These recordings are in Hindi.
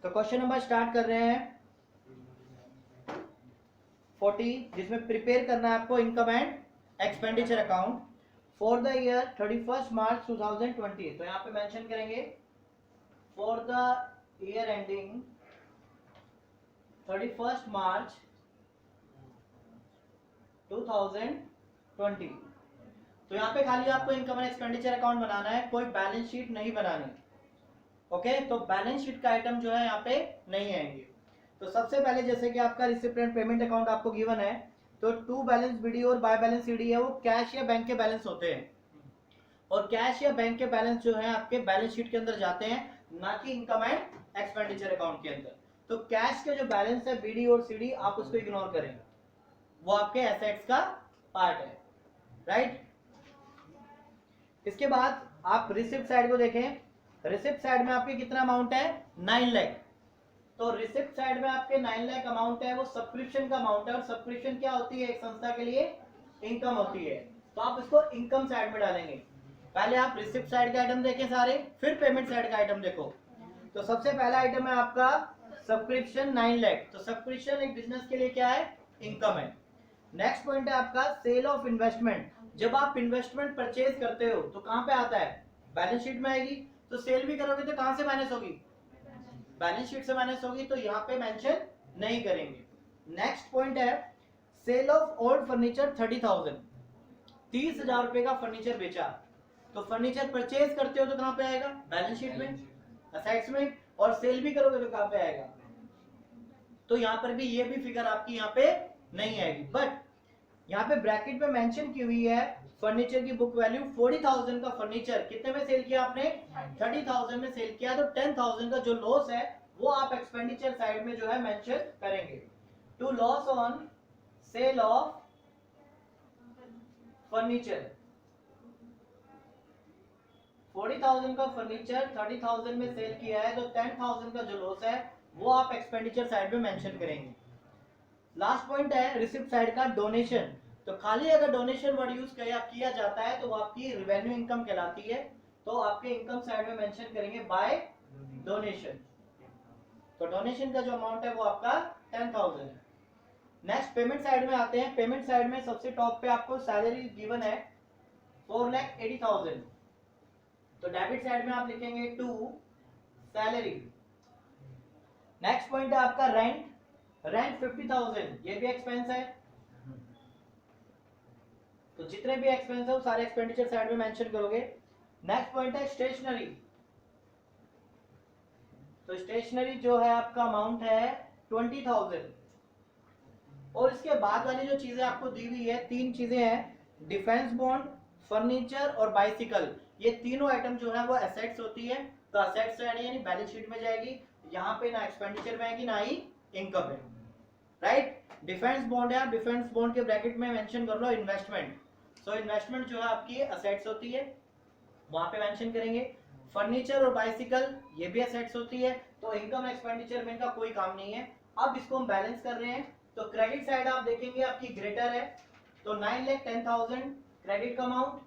तो क्वेश्चन नंबर स्टार्ट कर रहे हैं 40, जिसमें प्रिपेयर करना है आपको income and expenditure account for the year 31 मार्च 2020। तो यहाँ पे मेंशन करेंगे फॉर द ईयर एंडिंग 31 मार्च 2020। तो यहाँ पे खाली आपको इनकम एंड एक्सपेंडिचर अकाउंट बनाना है, कोई बैलेंस शीट नहीं बनानी। ओके, तो बैलेंस शीट का आइटम जो है यहाँ पे नहीं आएंगे। तो सबसे पहले जैसे कि आपका रिसिप्ट एंड पेमेंट अकाउंट आपको गिवन है, तो टू बैलेंस बीडी और बाय बैलेंस सीडी है, वो कैश या बैंक के बैलेंस होते हैं, और कैश या बैंक के बैलेंस जो है आपके बैलेंस शीट के अंदर जाते हैं, ना कि इनकम एंड एक्सपेंडिचर अकाउंट के अंदर। तो कैश के जो बैलेंस है बीडी और सीडी, आप उसको इग्नोर करें, वो आपके एसेट्स का पार्ट है, राइट। इसके बाद आप रिसिप्ट साइड को देखें। रिसिप्ट साइड में आपके कितना अमाउंट है, 9 लाख। तो रिसिप्ट साइड में आपके 9 लाख अमाउंट है, वो सब्सक्रिप्शन का अमाउंट है, और सब्सक्रिप्शन क्या होती है, एक संस्था के लिए इनकम होती है। तो आप इसको इनकम साइड में डालेंगे। पहले आप रिसिप्ट साइड के आइटम देखें सारे, फिर पेमेंट साइड का आइटम देखो। तो सबसे पहला आइटम है आपका सब्सक्रिप्शन 9 लाख। तो सब्सक्रिप्शन एक बिजनेस के लिए क्या है, इनकम है। नेक्स्ट पॉइंट है आपका सेल ऑफ इन्वेस्टमेंट। जब आप इन्वेस्टमेंट परचेज करते हो तो कहां पे आता है, बैलेंस शीट में आएगी। तो सेल भी करोगे तो कहां से माइनस होगी, बैलेंस शीट से माइनस होगी, तो यहाँ पे मेंशन नहीं करेंगे। नेक्स्ट पॉइंट है सेल ऑफ ओल्ड फर्नीचर 30,000। 30,000 रुपए का फर्नीचर बेचा। तो फर्नीचर परचेज करते हो तो कहां पे आएगा, बैलेंस शीट में, असेट्स में, और सेल भी करोगे तो कहां पे आएगा। तो यहाँ पर भी ये भी फिगर आपकी यहाँ पे नहीं आएगी। बट यहाँ पे ब्रैकेट में मेंशन की हुई है फर्नीचर की बुक वैल्यू 40,000 का फर्नीचर कितने में सेल किया आपने, 30,000 में सेल किया। तो 10,000 का जो लॉस है वो आप एक्सपेंडिचर साइड में जो है मेंशन करेंगे। To loss on sale of furniture, 40,000 का फर्नीचर 30,000 में सेल किया है, तो 10,000 का जो लॉस है वो आप एक्सपेंडिचर साइड में मेंशन करेंगे। लास्ट पॉइंट है रिसिप्ट साइड का डोनेशन। तो खाली अगर डोनेशन वर्ड यूज किया जाता है तो वो आपकी रेवेन्यू इनकम कहलाती है। तो आपके इनकम साइड में मेंशन करेंगे बाय डोनेशन। तो डोनेशन का जो अमाउंट है वो आपका 10,000 है। नेक्स्ट पेमेंट साइड में आते हैं। पेमेंट साइड में सबसे टॉप पे आपको सैलरी गिवन है 4,80,000। तो डेबिट साइड में आप लिखेंगे टू सैलरी। नेक्स्ट पॉइंट है आपका रेंट। रेंट 50,000, ये भी एक्सपेंस है। तो जितने भी एक्सपेंस है वो सारे एक्सपेंडिचर साइड में मेंशन करोगे। नेक्स्ट पॉइंट है स्टेशनरी। तो स्टेशनरी जो है आपका अमाउंट है 20,000। और इसके बाद वाली जो चीजें आपको दी हुई है, 3 चीजें हैं, डिफेंस बॉन्ड, फर्नीचर और बाइसिकल। ये तीनों आइटम जो है वो एसेट्स होती है। तो एसेट्स यानी बैलेंस शीट में जाएगी, यहाँ पे ना एक्सपेंडिचर में आएगी ना ही इनकम है, राइट। डिफेंस बॉन्ड है, डिफेंस बॉन्ड के ब्रैकेट में मेंशन कर लो इन्वेस्टमेंट। सो इन्वेस्टमेंट जो है आपकी असेट्स होती है, वहां पे मेंशन करेंगे। फर्नीचर और बाइसिकल ये भी असेट्स होती है। तो इनकम एक्सपेंडिचर में इनका कोई काम नहीं है। अब इसको हम बैलेंस कर रहे हैं। तो क्रेडिट साइड आप देखेंगे आपकी ग्रेटर है। तो 9,10,000 क्रेडिट का अमाउंट,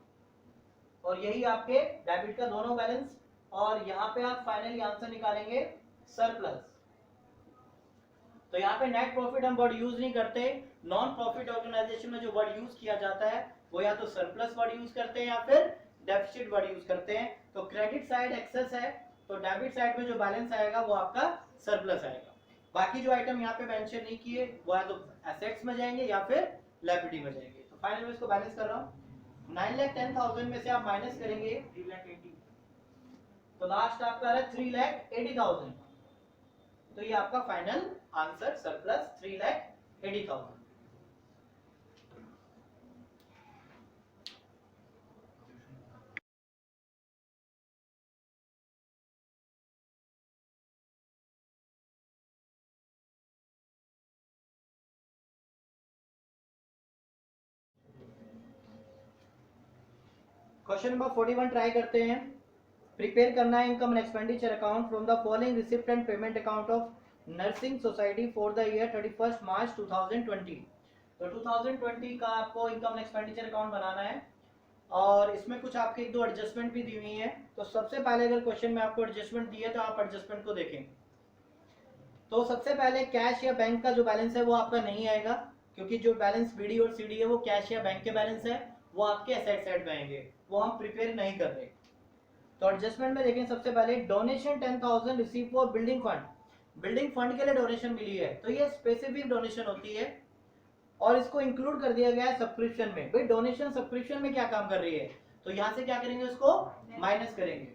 और यही आपके डेबिट का दोनों बैलेंस। और यहाँ पे आप फाइनली आंसर निकालेंगे सरप्लस। तो यहाँ पे नेट प्रॉफिट हम वर्ड यूज नहीं करते। नॉन प्रॉफिट ऑर्गेनाइजेशन में जो वर्ड यूज किया जाता है वो या तो सरप्लस वर्ड यूज करते हैं या फिर डेफिसिट वर्ड यूज करते हैं। तो क्रेडिट साइड एक्सेस है, तो डेबिट साइड में जो बैलेंस आएगा वो आपका सरप्लस आएगा। बाकी जो आइटम यहाँ पे मेंशन नहीं किए वो या तो एसेट्स में जाएंगे या फिर लायबिलिटी में जाएंगे। तो फाइनल में इसको बैलेंस कर रहा हूँ। 9,10,000 में से आप माइनस करेंगे 3,80,000, तो लास्ट आपका है 3,80,000। तो ये आपका final answer surplus 3,80,000। Question number 41 try करते हैं। प्रिपेयर करना है income and expenditure account from the following receipt and payment account of nursing society for the year 31 मार्च 2020। तो 2020 का आपको इनकम एंड एक्सपेंडिचर अकाउंट बनाना है, और इसमें कुछ आपके 1-2 एडजस्टमेंट भी दी हुई है। तो सबसे पहले अगर क्वेश्चन में आपको एडजस्टमेंट दी है तो आप एडजस्टमेंट को देखें। तो सबसे पहले कैश या बैंक का जो बैलेंस है वो आपका नहीं आएगा, क्योंकि जो बैलेंस बीडी और सीडी है वो कैश या बैंक के बैलेंस है, वो आपके एसेट साइड में आएंगे, वो हम प्रिपेयर नहीं कर रहे। तो एडजस्टमेंट में देखें सबसे पहले donation 10,000 receive for building fund. Building fund के लिए डोनेशन मिली है, तो ये स्पेसिफिक डोनेशन होती है और इसको इंक्लूड कर दिया गया है सब्सक्रिप्शन में। भाई डोनेशन सब्सक्रिप्शन में क्या काम कर रही है, तो यहां से क्या करेंगे, उसको माइनस करेंगे।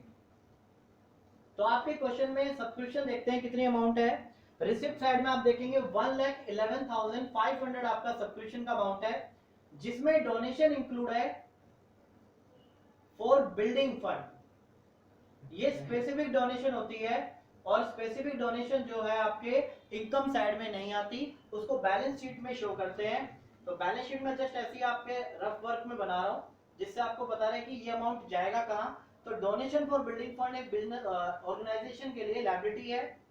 तो आपके क्वेश्चन में सब्सक्रिप्शन देखते हैं कितनी अमाउंट है। रिसिप्ट साइड में आप देखेंगे 1,11,500 आपका सब्सक्रिप्शन का अमाउंट है, जिसमें डोनेशन इंक्लूड है फॉर बिल्डिंग फंड। ये स्पेसिफिक डोनेशन होती है और स्पेसिफिक डोनेशन जो है आपके इनकम साइड में नहीं आती, उसको बैलेंस शीट में शो करते हैं। तो बैलेंस शीट में जस्ट ऐसी आपके रफ वर्क में बना रहा हूं, जिससे आपको बता रहे हैं कि ये अमाउंट जाएगा कहां। तो डोनेशन फॉर बिल्डिंग फंड एक बिजनेस ऑर्गेनाइजेशन के लिए लायबिलिटी है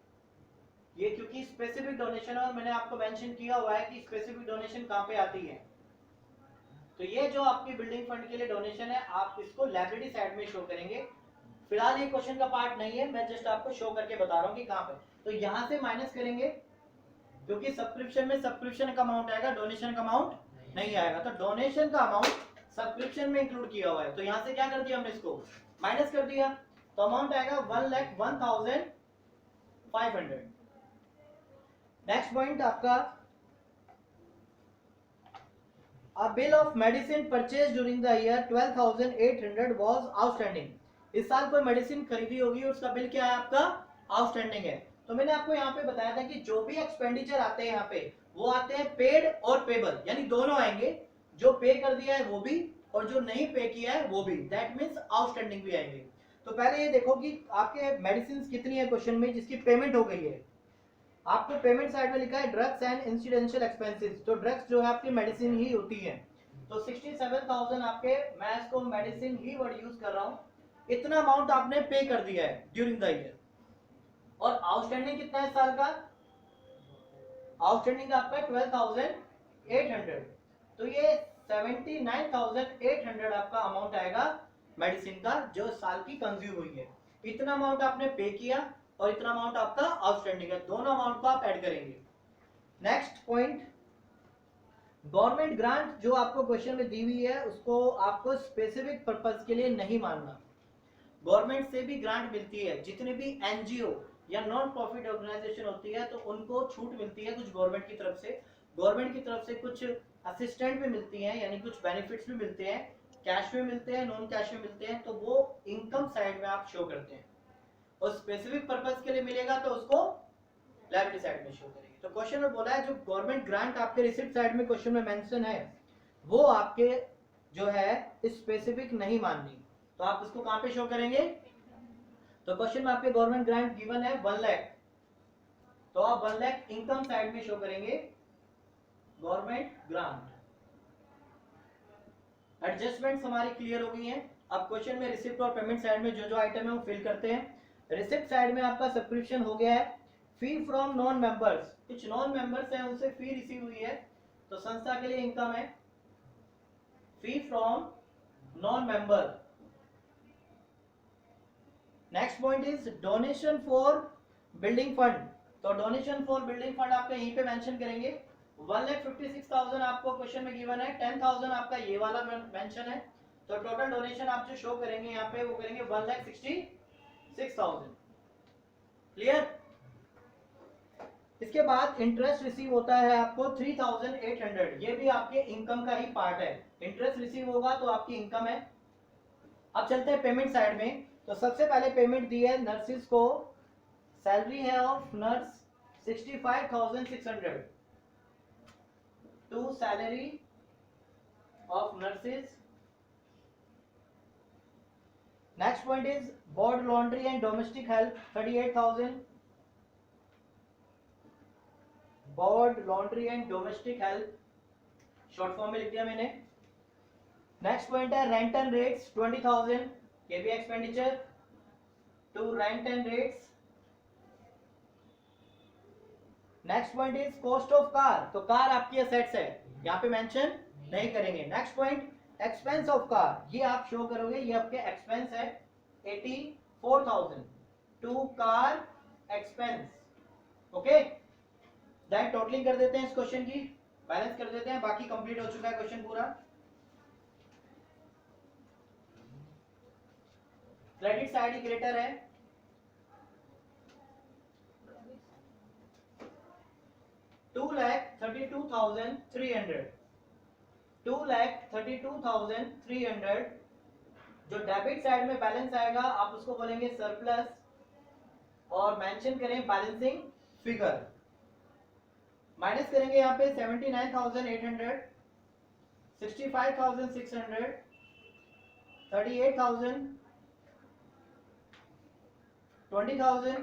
ये, क्योंकि स्पेसिफिक डोनेशन है और मैंने आपको मेंशन किया हुआ है कि स्पेसिफिक डोनेशन कहां पे आती है। तो ये जो आपकी बिल्डिंग फंड के लिए डोनेशन है, आप इसको लायबिलिटी साइड में शो करेंगे। फिलहाल ये क्वेश्चन का पार्ट नहीं है, मैं जस्ट आपको शो करके बता रहा हूं कि कहां पे। तो यहां से माइनस करेंगे, क्योंकि सब्सक्रिप्शन में सब्सक्रिप्शन का अमाउंट आएगा, डोनेशन का अमाउंट नहीं आएगा। तो डोनेशन का अमाउंट सब्सक्रिप्शन में इंक्लूड किया हुआ है, तो यहां से क्या कर दिया हमने, इसको माइनस कर दिया। तो अमाउंट आएगा 1,01,500। नेक्स्ट पॉइंट आपका, A bill of medicine purchased during the year 12,800 was outstanding। इस साल कोई मेडिसिन खरीदी होगी, उसका बिल क्या है आपका, आउटस्टैंडिंग है। तो मैंने आपको यहाँ पे बताया था कि जो भी एक्सपेंडिचर आते हैं यहाँ पे, वो आते हैं पेड और पेबल, यानी दोनों आएंगे। जो पे कर दिया है वो भी, और जो नहीं पे किया है वो भी, दैट मीन्स आउटस्टैंडिंग भी आएंगे। तो पहले ये देखो कि आपके मेडिसिन कितनी है क्वेश्चन में, जिसकी पेमेंट हो गई है। आपको पेमेंट साइड में लिखा है ड्रग्स एंड इंसिडेंशियल एक्सपेंसेस, तो ड्रग्स जो है आपकी मेडिसिन ही होती है। तो 67,000 आपके, मैं इसको मेडिसिन ही वर्ड यूज कर रहा हूं, इतना अमाउंट आपने पे कर दिया है ड्यूरिंग द ईयर। और आउटस्टैंडिंग कितना है साल का, आउटस्टैंडिंग आपका 12,800। तो ये 79,800 आपका अमाउंट आएगा मेडिसिन का, जो साल की कंज्यूम हुई है। इतना अमाउंट आपने पे किया और इतना अमाउंट आपका आउटस्टैंडिंग है, दोनों अमाउंट को आप ऐड करेंगे। नेक्स्ट पॉइंट, गवर्नमेंट ग्रांट जो आपको क्वेश्चन में दी हुई है, उसको आपको स्पेसिफिक पर्पस के लिए नहीं मानना। गवर्नमेंट से भी ग्रांट मिलती है, जितने भी एनजीओ या नॉन प्रॉफिट ऑर्गेनाइजेशन होती है, तो उनको छूट मिलती है कुछ गवर्नमेंट की तरफ से। गवर्नमेंट की तरफ से कुछ असिस्टेंट भी मिलती हैं, यानी कुछ बेनिफिट्स भी मिलते हैं, कैश में मिलते हैं, नॉन कैश में मिलते हैं, तो वो इनकम साइड में आप शो करते हैं। और स्पेसिफिक पर्पस के लिए मिलेगा तो उसको लायबिलिटी साइड में शो करेंगे। तो क्वेश्चन में बोला है जो गवर्नमेंट ग्रांट आपके रिसिप्ट साइड में क्वेश्चन में मेंशन है, वो आपके जो है स्पेसिफिक नहीं माननी, तो आप इसको कहां पे शो करेंगे। तो क्वेश्चन में आपके गवर्नमेंट ग्रांट गिवन है 1 लाख, तो आप 1 लाख इनकम साइड में शो करेंगे गवर्नमेंट ग्रांट। एडजस्टमेंट्स हमारी क्लियर हो गई हैं। अब क्वेश्चन में रिसिप्ट और पेमेंट साइड में जो जो आइटम है वो फिल करते हैं। रिसिप्ट साइड में आपका सब्सक्रिप्शन हो गया है। फी फ्रॉम नॉन मेंबर्स, कुछ नॉन मेंबर्स हैं उनसे फी रिसीव हुई है, तो संस्था के लिए इनकम है फी from non member. Next point is donation for building fund, तो डोनेशन फॉर बिल्डिंग फंड आपका यहीं पे मेंशन करेंगे। 1,56,000 आपको क्वेश्चन में गिवन है, 10,000 आपका ये वाला मेंशन है, तो टोटल डोनेशन आप जो शो करेंगे यहाँ पे वो करेंगे 1,66,000। क्लियर। इसके बाद इंटरेस्ट रिसीव होता है आपको 3,800, ये भी आपके इनकम का ही पार्ट है। इंटरेस्ट रिसीव होगा तो आपकी इनकम है। अब चलते हैं पेमेंट साइड में। तो सबसे पहले पेमेंट दी है नर्सिस को, सैलरी है of nurse 65,600 to salary of nurses. Next point is board laundry and domestic help 38,000, board laundry and domestic help short form में लिख दिया मैंने। नेक्स्ट पॉइंट है रेंट एंड रेट्स 20,000, ये भी expenditure to rent and rates. Next point is cost of car, तो कार आपकी असेट्स है, यहाँ पे मेंशन नहीं करेंगे। Next point expense of car, ये आप शो करोगे, ये आपके एक्सपेंस है 84,000 to car expense. Okay, then totalling कर देते हैं इस क्वेश्चन की, बैलेंस कर देते हैं, बाकी कंप्लीट हो चुका है क्वेश्चन पूरा। क्रेडिट साइड ही ग्रेटर है, 2,32,300, 2,32,300 जो डेबिट साइड में बैलेंस आएगा आप उसको बोलेंगे सरप्लस, और मेंशन करें बैलेंसिंग फिगर। माइनस करेंगे यहाँ पे 79,800, 65,600, 38,000, 20,000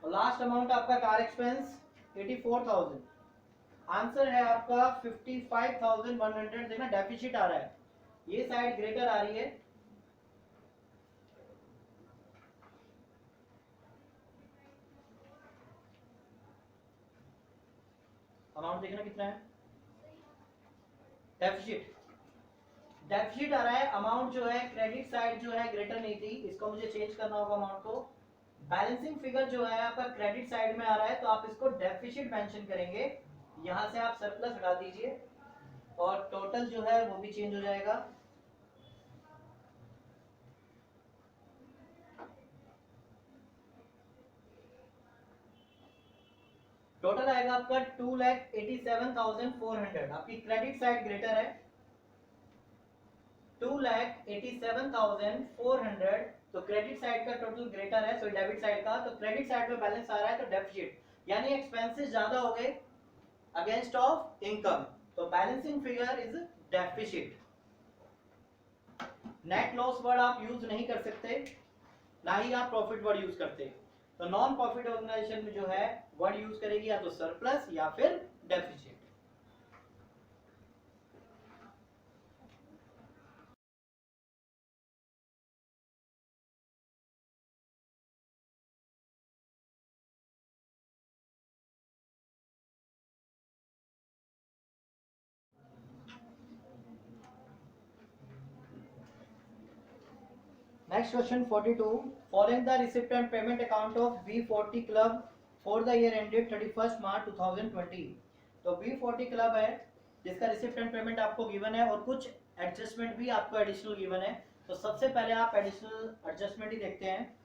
और लास्ट अमाउंट आपका कार एक्सपेंस 84,000। आंसर है आपका 55,100। देखना डेफिसिट आ रहा है, ये साइड ग्रेटर आ रही है। अमाउंट देखना कितना है, डेफिसिट डेफिसिट आ रहा है। अमाउंट जो है क्रेडिट साइड जो है ग्रेटर नहीं थी, इसको मुझे चेंज करना होगा अमाउंट को। बैलेंसिंग फिगर जो है आपका क्रेडिट साइड में आ रहा है, तो आप इसको डेफिसिट मेंशन करेंगे, यहां से आप सरप्लस हटा दीजिए और टोटल जो है वो भी चेंज हो जाएगा। टोटल आएगा आपका 2,87,400। आपकी क्रेडिट साइड ग्रेटर है, 2,87,400, तो क्रेडिट साइड का टोटल ग्रेटर है, सो डेबिट साइड का, तो क्रेडिट साइड में बैलेंस आ रहा है तो डेफिसिट, यानी एक्सपेंसेस ज्यादा हो गए अगेंस्ट ऑफ इनकम, तो balancing figure is deficit. Net loss word आप यूज नहीं कर सकते, ना ही आप प्रॉफिट वर्ड यूज करते, तो नॉन प्रॉफिट ऑर्गेनाइजेशन में जो है वर्ड यूज करेगी या तो सरप्लस या फिर deficit. Next question 42. Following the receipt and payment account of B40 Club for the year ended 31st March 2020. तो B40 क्लब है जिसका रिसिप्ट एंड पेमेंट आपको गिवन है और कुछ एडजस्टमेंट भी आपको एडिशनल गिवन है। तो सबसे पहले आप एडिशनल एडजस्टमेंट ही देखते हैं।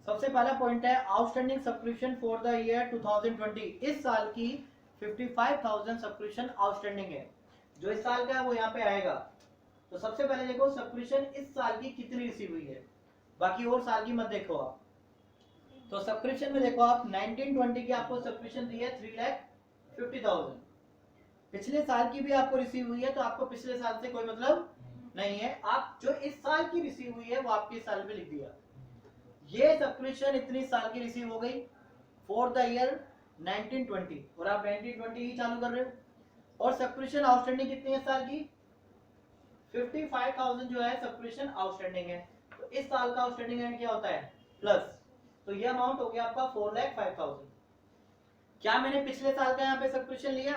सबसे पहला पॉइंट है outstanding subscription for the year 2020। इस साल की 55,000 सब्सक्रिप्शन आउटस्टैंडिंग है, जो इस साल का है वो यहाँ पे आएगा। तो सबसे पहले देखो सब्सक्रिप्शन इस साल की कितनी रिसीव हुई है, बाकी और साल की मत देखो आप। तो सब्सक्रिप्शन में देखो आप 1920 की आपको सब्सक्रिप्शन दी है 3,50,000, पिछले साल की भी आपको रिसीव हुई है, तो आपको पिछले साल से कोई मतलब नहीं है, आप जो इस साल की रिसीव हुई है वो आपके साल में लिख दिया। ये सब्सक्रिप्शन इतनी साल की रिसीव हो गई फॉर द ईयर 1920 और आप 1920 ही चालू कर रहे हो, और सब्सक्रिप्शन आउटस्टैंडिंग कितनी है इस साल की 55,000 जो है सब्सक्रिप्शन आउटस्टैंडिंग है। तो इस साल का आउटस्टैंडिंग एंड क्या होता है प्लस, तो ये अमाउंट हो गया आपका 4,05,000। क्या मैंने पिछले साल का यहाँ पे सब्सक्रिप्शन लिया,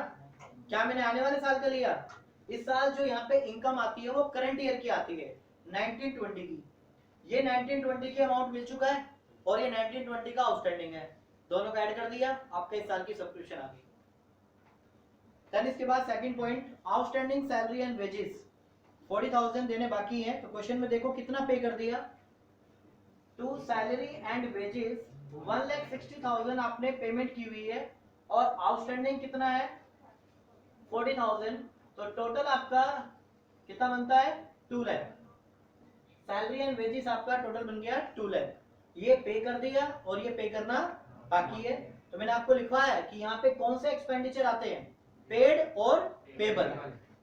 क्या मैंने आने वाले साल का लिया? इस साल जो यहाँ पे इनकम आती है वो करंट ईयर की आती है 1920 की, ये 1920 की अमाउंट मिल चुका है और ये 1920 का आउटस्टैंडिंग है, दोनों को ऐड कर दिया, आपका इस साल की सब्सक्रिप्शन आ गई। देन इसके बाद second point outstanding salary and wages 40,000 देने बाकी है। तो क्वेश्चन में देखो कितना पे कर दिया, टू सैलरी एंड वेजेस 1,60,000 आपने पेमेंट की हुई है और आउटस्टैंडिंग कितना है 40,000, तो टोटल आपका कितना बनता है 2 लाख। सैलरी एंड वेजेस आपका टोटल बन गया 2 लाख, ये पे कर दिया और ये पे करना बाकी है। तो मैंने आपको लिखा है कि यहाँ पे कौन से एक्सपेंडिचर आते हैं, पेड और पेबल,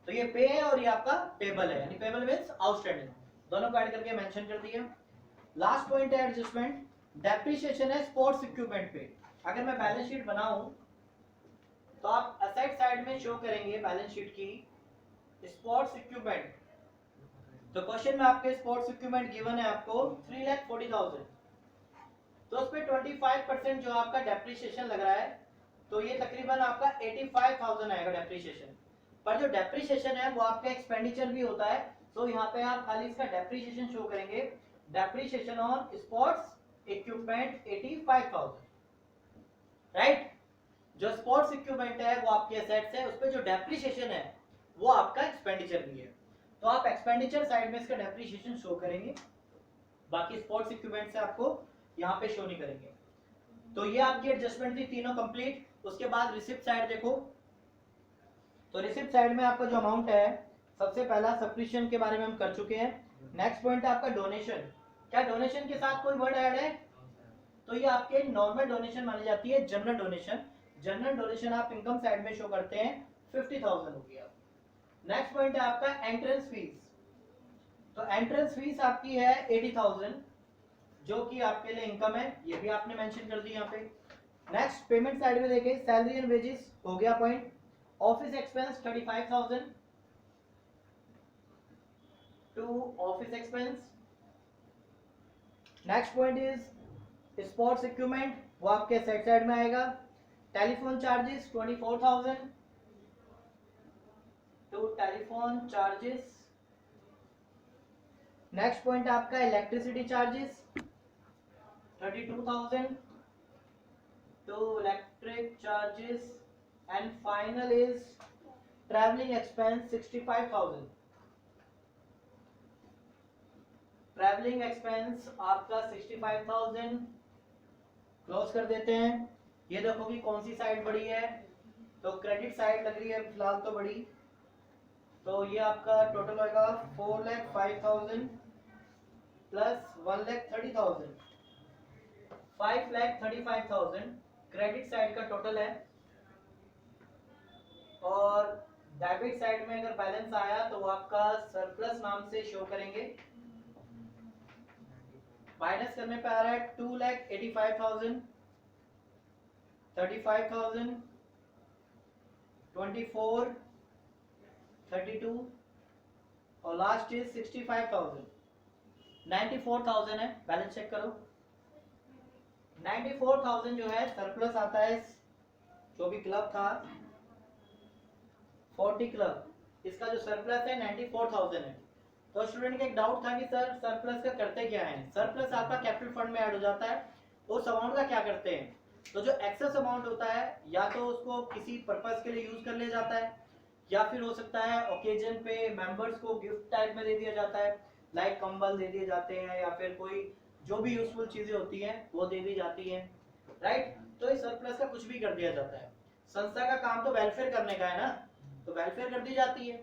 तो ये पे है और ये आपका पेबल है, यानी पेबल मींस आउटस्टैंडिंग, दोनों को ऐड करके मेंशन कर दिया। लास्ट पॉइंट है एडजस्टमेंट, डेप्रिसिएशन है स्पोर्ट्स इक्विपमेंट पे। अगर मैं बैलेंस शीट बनाऊं तो आप असेट साइड में शो करेंगे बैलेंस शीट की स्पोर्ट्स इक्विपमेंट, तो क्वेश्चन में आपके स्पोर्ट्स इक्विपमेंट गिवन है आपको 3,40,000, तो उस पे 25% जो आपका डेप्रिसिएशन लग रहा है, तो ये तकरीबन आपका 85,000 आएगा डेप्रिसिएशन। पर जो डेप्रिसिएशन है वो आपका एक्सपेंडिचर भी होता है, तो यहाँ पे आप खाली इसका डेप्रिसिएशन शो करेंगे, depreciation on sports equipment 85,000। Right. जो स्पोर्ट्स इक्विपमेंट है वो आपके एसेट्स है, उस पर जो डेप्रिसिएशन है वो आपका एक्सपेंडिचर भी है। तो आप एक्सपेंडिचर साइड में इसका डेप्रिसिएशन शो करेंगे, बाकी स्पोर्ट्स इक्विपमेंट से आपको यहाँ पे शो नहीं करेंगे। तो ये आपकी एडजस्टमेंट थी तीनों कंप्लीट। उसके बाद रिसिप्ट साइड देखो, तो रिसिप्ट साइड में आपका जो अमाउंट है, सबसे पहला सब्सक्रिप्शन के बारे में हम कर चुके हैं। नेक्स्ट पॉइंट है आपका डोनेशन। क्या डोनेशन के साथ कोई वर्ड ऐड है? तो ये आपके नॉर्मल डोनेशन मानी जाती है, जनरल डोनेशन। जनरल डोनेशन आप इनकम साइड में शो करते हैं, 50,000 हो गया। नेक्स्ट पॉइंट है आपका एंट्रेंस फीस। तो एंट्रेंस फीस आपकी है 80,000, जो कि आपके लिए इनकम है, ये भी आपने मेंशन कर दी यहाँ पे। नेक्स्ट पेमेंट साइड में देखें, सैलरी एंड वेजेस हो गया point. Office expense 35,000 to office expense. Next point is sports equipment, वो आपके सेट साइड में आएगा। Telephone charges 24,000 to telephone charges. Next point आपका electricity charges 32,000 to electric charges. And final is travelling expense 65,000। Travelling expense आपका 65,000 क्लोज कर देते हैं। ये देखो कि कौन सी साइड बड़ी है, तो क्रेडिट साइड लग रही है फिलहाल तो बड़ी। तो ये आपका टोटल होगा 4,05,000 प्लस 1,30,000, 5,35,000 क्रेडिट साइड का टोटल है। और डेबिट साइड में अगर बैलेंस आया तो वो आपका सरप्लस नाम से शो करेंगे। माइनस करने पे आ रहा है 2,85,000, 35,000, 24, 32 और लास्ट इज 65,000। 94,000 है, बैलेंस चेक करो। 94,000 जो है सरप्लस आता है, जो भी क्लब था 40 क्लब, इसका जो सरप्लस है 94,000 है। तो स्टूडेंट का एक डाउट था कि सर सरप्लस का करते क्या है? सरप्लस आपका कैपिटल फंड में ऐड हो जाता है, उस अमाउंट का क्या करते हैं? तो जो एक्सेस अमाउंट होता है या तो उसको किसी पर्पस के लिए यूज कर लिया जाता है, या फिर हो सकता है ओकेजन पे मेंबर्स को गिफ्ट टाइप में दे दिया जाता है, लाइक कंबल दे दिए जाते हैं या फिर कोई जो भी यूजफुल चीजें होती हैं वो दे दी जाती हैं, राइट। तो इस सरप्लस का कुछ भी कर दिया जाता है। संस्था का काम तो वेलफेयर करने का है ना, तो वेलफेयर कर दी जाती है।